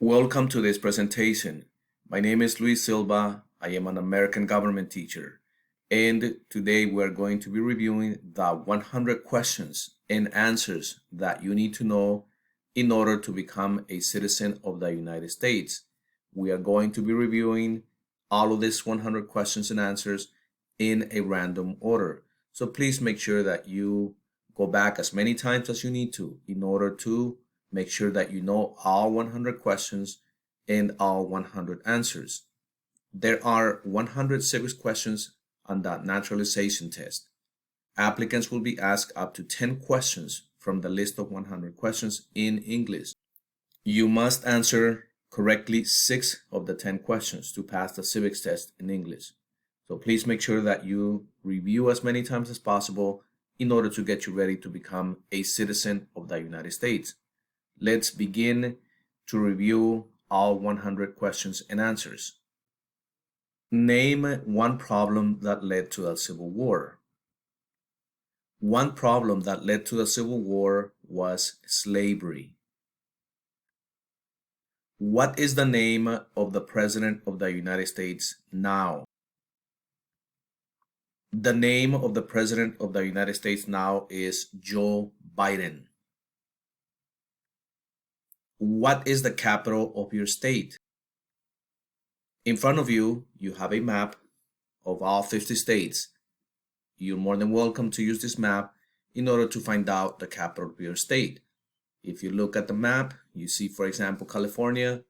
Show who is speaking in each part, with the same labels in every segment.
Speaker 1: Welcome to this presentation. My name is Luis Silva. I am an American government teacher, and today we're going to be reviewing the 100 questions and answers that you need to know in order to become a citizen of the United States. We are going to be reviewing all of these 100 questions and answers in a random order. So please make sure that you go back as many times as you need to in order to make sure that you know all 100 questions and all 100 answers. There are 100 civics questions on the naturalization test. Applicants will be asked up to 10 questions from the list of 100 questions in English. You must answer correctly 6 of the 10 questions to pass the civics test in English. So please make sure that you review as many times as possible in order to get you ready to become a citizen of the United States. Let's begin to review all 100 questions and answers. Name one problem that led to the Civil War. One problem that led to the Civil War was slavery. What is the name of the President of the United States now? The name of the President of the United States now is Joe Biden. What is the capital of your state? In front of you, you have a map of all 50 states. You're more than welcome to use this map in order to find out the capital of your state. If you look at the map, you see, for example, California,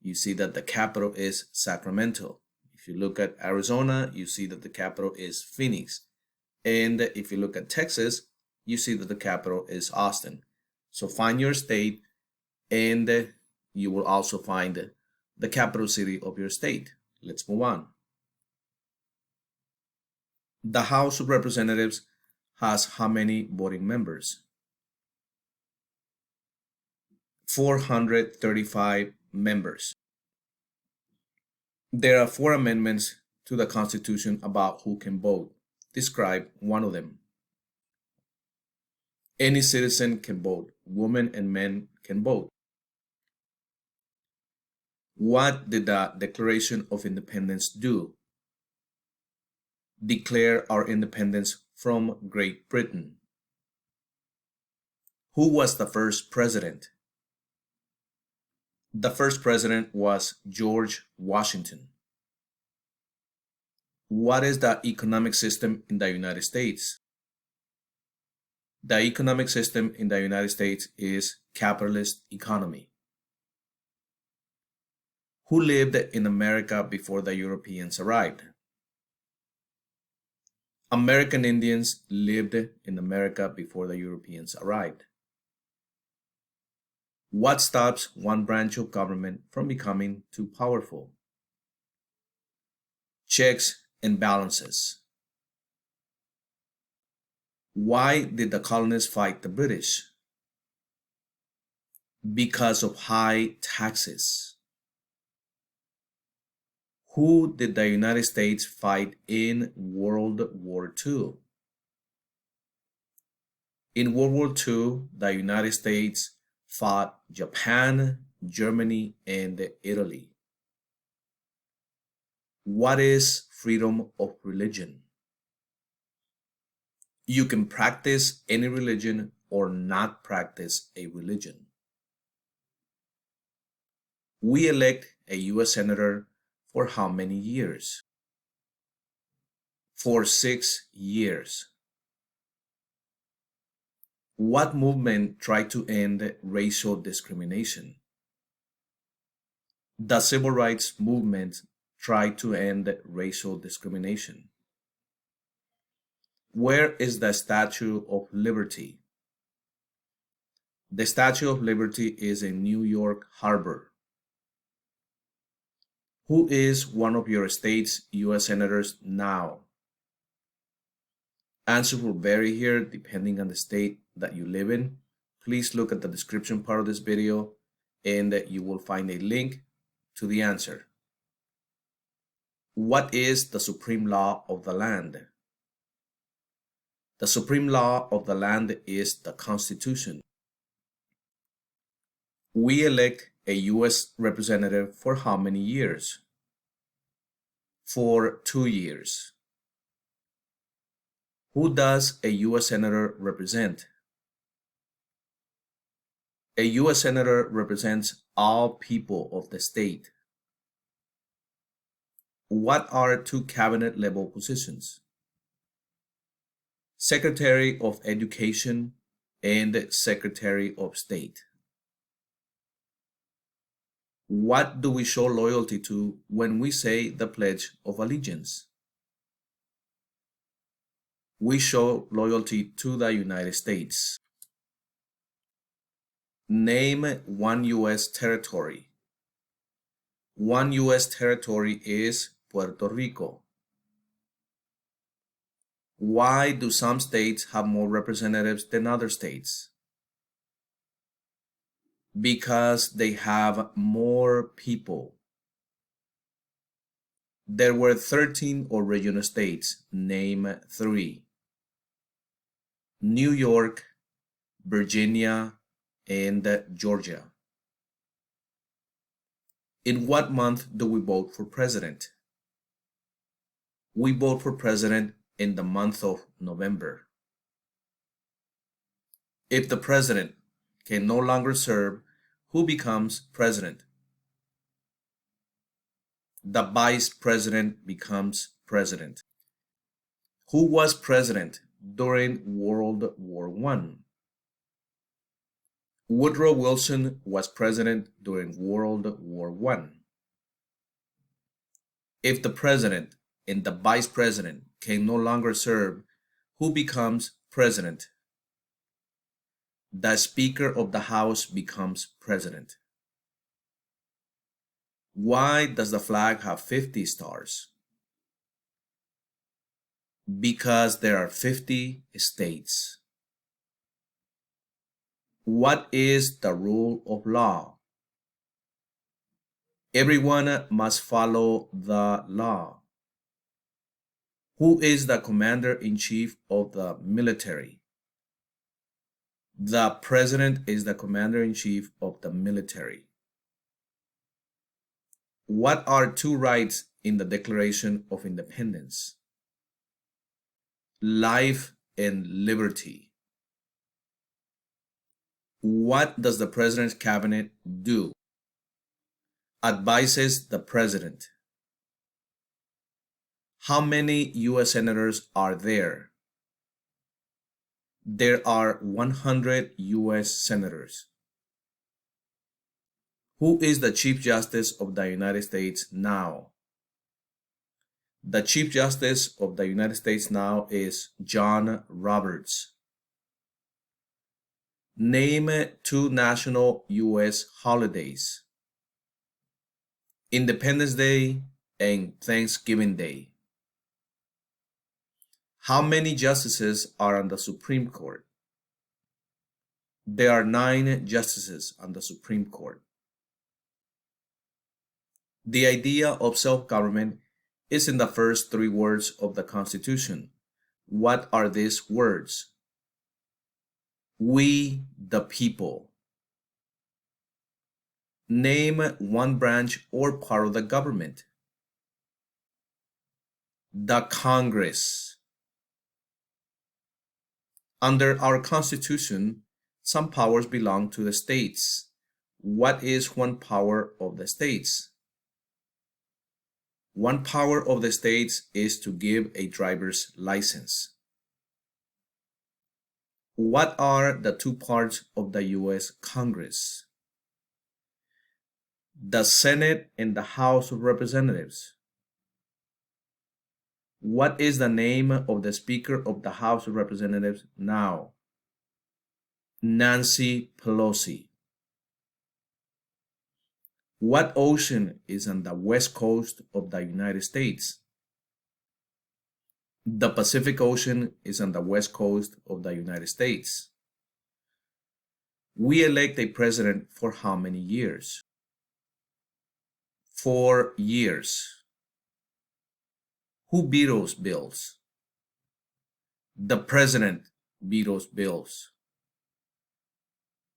Speaker 1: you see that the capital is Sacramento. If you look at Arizona, you see that the capital is Phoenix. And if you look at Texas, you see that the capital is Austin. So find your state, and you will also find the capital city of your state. Let's move on. The House of Representatives has how many voting members? 435 members. There are 4 amendments to the Constitution about who can vote. Describe one of them. Any citizen can vote. Women and men can vote. What did the Declaration of Independence do? Declare our independence from Great Britain. Who was the first president? The first president was George Washington. What is the economic system in the United States? The economic system in the United States is capitalist economy. Who lived in America before the Europeans arrived? American Indians lived in America before the Europeans arrived. What stops one branch of government from becoming too powerful? Checks and balances. Why did the colonists fight the British? Because of high taxes. Who did the United States fight in World War II? In World War II, the United States fought Japan, Germany, and Italy. What is freedom of religion? You can practice any religion or not practice a religion. We elect a U.S. Senator for how many years? For 6 years. What movement tried to end racial discrimination? The Civil Rights Movement tried to end racial discrimination. Where is the Statue of Liberty? The Statue of Liberty is in New York Harbor. Who is one of your state's U.S. senators now? Answers will vary here depending on the state that you live in. Please look at the description part of this video and you will find a link to the answer. What is the supreme law of the land? The supreme law of the land is the Constitution. We elect a U.S. representative for how many years? For 2 years. Who does a U.S. Senator represent? A U.S. Senator represents all people of the state. What are two cabinet level positions? Secretary of Education and Secretary of State. What do we show loyalty to when we say the Pledge of Allegiance? We show loyalty to the United States. Name one U.S. territory. One U.S. territory is Puerto Rico. Why do some states have more representatives than other states? Because they have more people. There were 13 original states. Name 3. New York, Virginia, and Georgia. In what month do we vote for president? We vote for president in the month of November. If the president can no longer serve, who becomes president? The vice president becomes president. Who was president during World War I? Woodrow Wilson was president during World War I. If the president and the vice president can no longer serve, who becomes president? The Speaker of the House becomes president. Why does the flag have 50 stars? Because there are 50 states. What is the rule of law? Everyone must follow the law. Who is the commander-in-chief of the military? The president is the commander-in-chief of the military. What are two rights in the Declaration of Independence? Life and liberty. What does the president's cabinet do? Advises the president. How many U.S. senators are there? There are 100 U.S. senators. Who is the Chief Justice of the United States now? The Chief Justice of the United States now is John Roberts. Name two national U.S. holidays. Independence Day and Thanksgiving Day. How many justices are on the Supreme Court? There are 9 justices on the Supreme Court. The idea of self-government is in the first 3 words of the Constitution. What are these words? We, the people. Name one branch or part of the government. The Congress. Under our Constitution, some powers belong to the states. What is one power of the states? One power of the states is to give a driver's license. What are the 2 parts of the U.S. Congress? The Senate and the House of Representatives. What is the name of the Speaker of the House of Representatives now? Nancy Pelosi. What ocean is on the west coast of the United States? The Pacific Ocean is on the west coast of the United States. We elect a president for how many years? 4 years. Who vetoes bills? The president vetoes bills.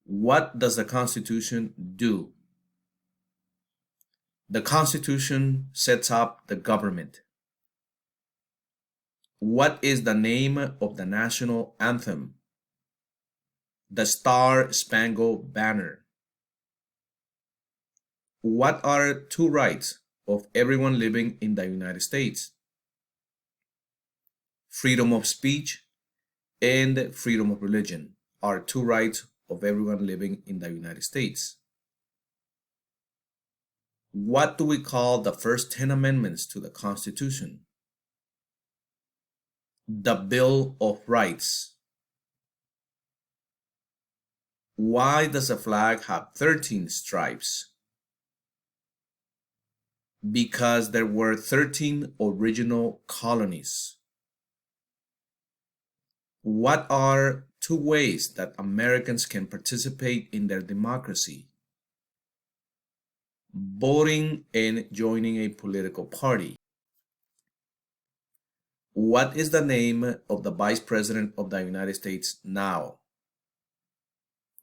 Speaker 1: What does the Constitution do? The Constitution sets up the government. What is the name of the national anthem? The Star-Spangled Banner. What are two rights of everyone living in the United States? Freedom of speech and freedom of religion are two rights of everyone living in the United States. What do we call the first 10 amendments to the Constitution? The Bill of Rights. Why does the flag have 13 stripes? Because there were 13 original colonies. What are two ways that Americans can participate in their democracy? Voting and joining a political party. What is the name of the Vice President of the United States now?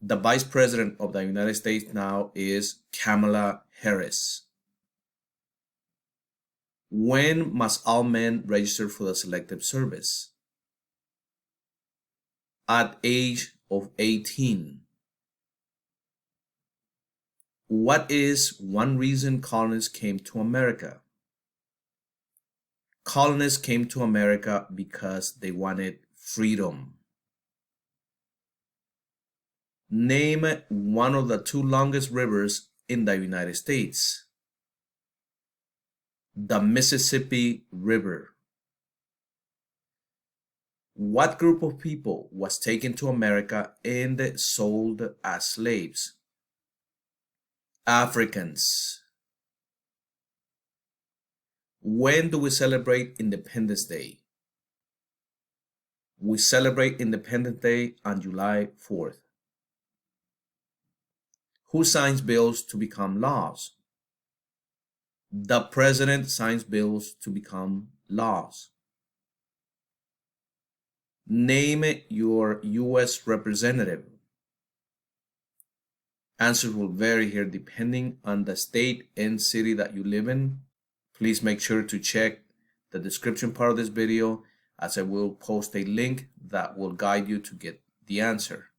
Speaker 1: The Vice President of the United States now is Kamala Harris. When must all men register for the Selective Service? At age of 18. What is one reason colonists came to America? Colonists came to America because they wanted freedom. Name one of the two longest rivers in the United States. The Mississippi River. What group of people was taken to America and sold as slaves? Africans. When do we celebrate Independence Day? We celebrate Independence Day on July 4th. Who signs bills to become laws? The President signs bills to become laws. Name your U.S. representative. Answers will vary here depending on the state and city that you live in. Please make sure to check the description part of this video, as I will post a link that will guide you to get the answer.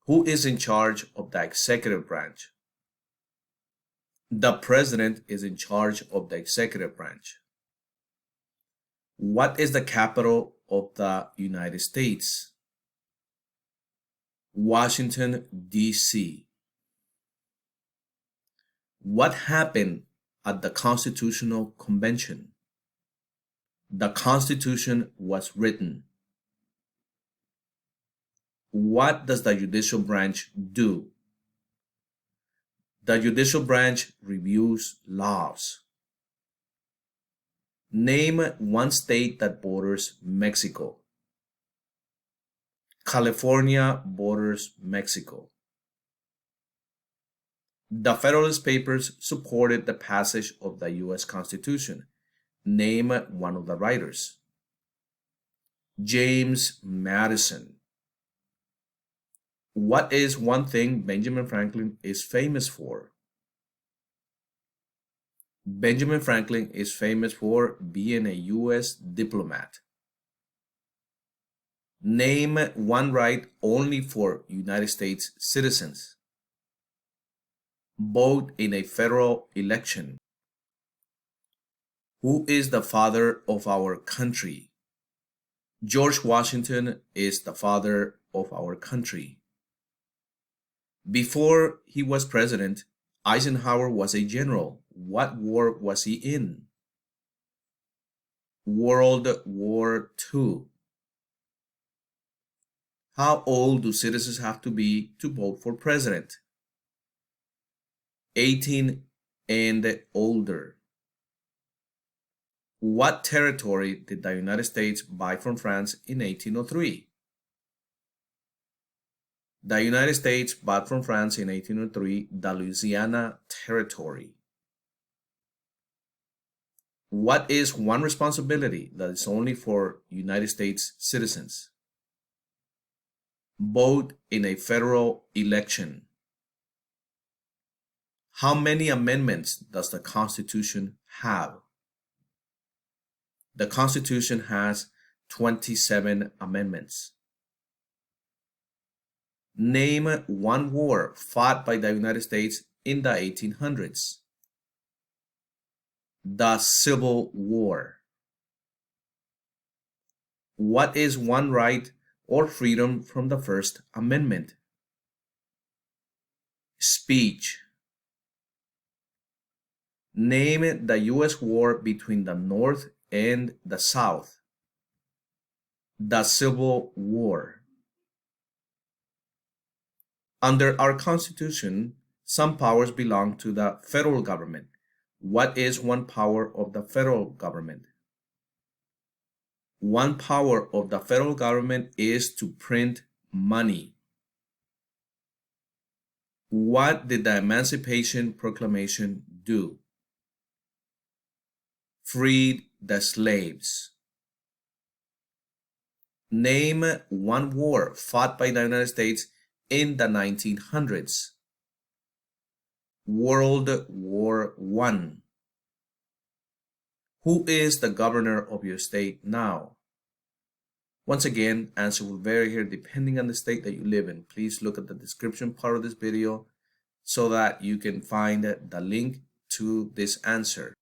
Speaker 1: Who is in charge of the executive branch? The President is in charge of the executive branch. What is the capital of the United States? Washington, D.C. What happened at the Constitutional Convention? The Constitution was written. What does the judicial branch do? The judicial branch reviews laws. Name one state that borders Mexico. California borders Mexico. The Federalist Papers supported the passage of the U.S. Constitution. Name one of the writers. James Madison. What is one thing Benjamin Franklin is famous for? Benjamin Franklin is famous for being a U.S. diplomat. Name one right only for United States citizens. Vote in a federal election. Who is the father of our country? George Washington is the father of our country. Before he was president, Eisenhower was a general. What war was he in? World War II. How old do citizens have to be to vote for president? 18 and older. What territory did the United States buy from France in 1803? The United States bought from France in 1803 the Louisiana Territory. What is one responsibility that is only for United States citizens? Vote in a federal election. How many amendments does the Constitution have? The Constitution has 27 amendments. Name one war fought by the United States in the 1800s. The Civil War. What is one right or freedom from the First Amendment? Speech. Name the U.S. war between the North and the South. The Civil War. Under our Constitution, some powers belong to the federal government. What is one power of the federal government? One power of the federal government is to print money. What did the Emancipation Proclamation do? Freed the slaves. Name one war fought by the United States in the 1900s. World War I. Who is the governor of your state now? Once again, answer will vary here depending on the state that you live in. Please look at the description part of this video so that you can find the link to this answer.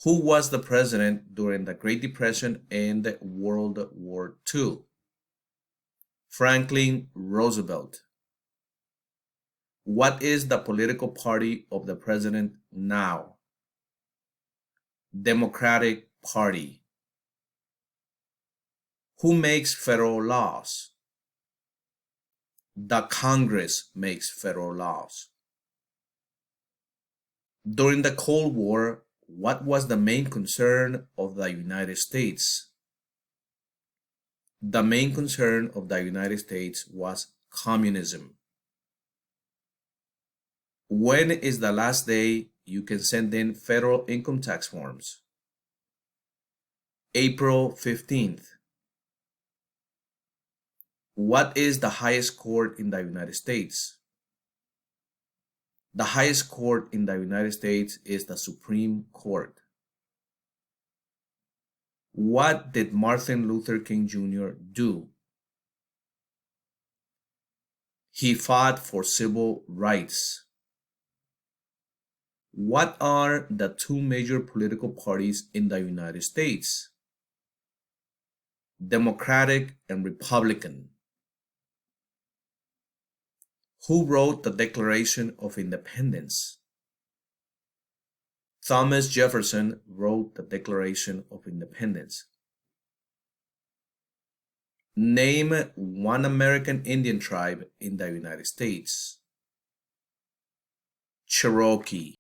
Speaker 1: Who was the president during the Great Depression and World War II? Franklin Roosevelt. What is the political party of the president now? Democratic Party. Who makes federal laws? The Congress makes federal laws. During the Cold War, what was the main concern of the United States? The main concern of the United States was communism. When is the last day you can send in federal income tax forms? April 15th. What is the highest court in the United States? The highest court in the United States is the Supreme Court. What did Martin Luther King Jr. do? He fought for civil rights. What are the two major political parties in the United States? Democratic and Republican. Who wrote the Declaration of Independence? Thomas Jefferson wrote the Declaration of Independence. Name one American Indian tribe in the United States. Cherokee.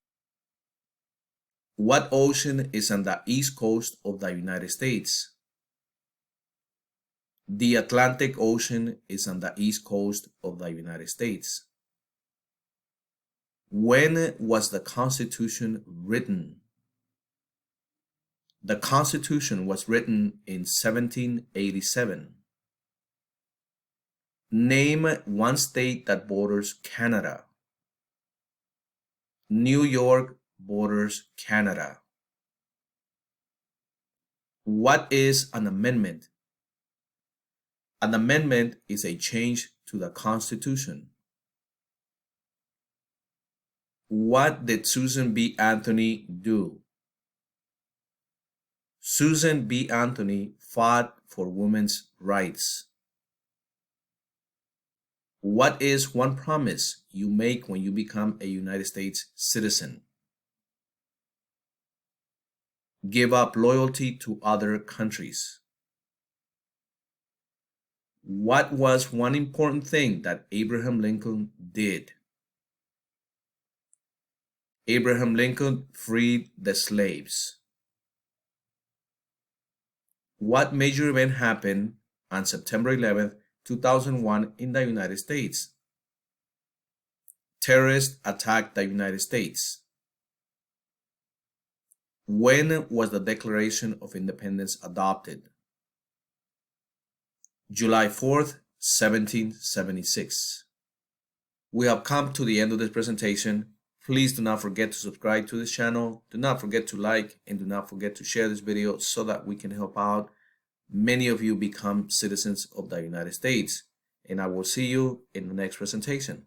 Speaker 1: What ocean is on the east coast of the United States? The Atlantic Ocean is on the east coast of the United States. When was the Constitution written? The Constitution was written in 1787. Name one state that borders Canada. New York borders Canada. What is an amendment? An amendment is a change to the Constitution. What did Susan B. Anthony do? Susan B. Anthony fought for women's rights. What is one promise you make when you become a United States citizen? Give up loyalty to other countries. What was one important thing that Abraham Lincoln did? Abraham Lincoln freed the slaves. What major event happened on September 11th, 2001 in the United States? Terrorists attacked the United States. When was the Declaration of Independence adopted? July 4th, 1776. We have come to the end of this presentation. Please do not forget to subscribe to this channel. Do not forget to like and do not forget to share this video so that we can help out many of you become citizens of the United States. And I will see you in the next presentation.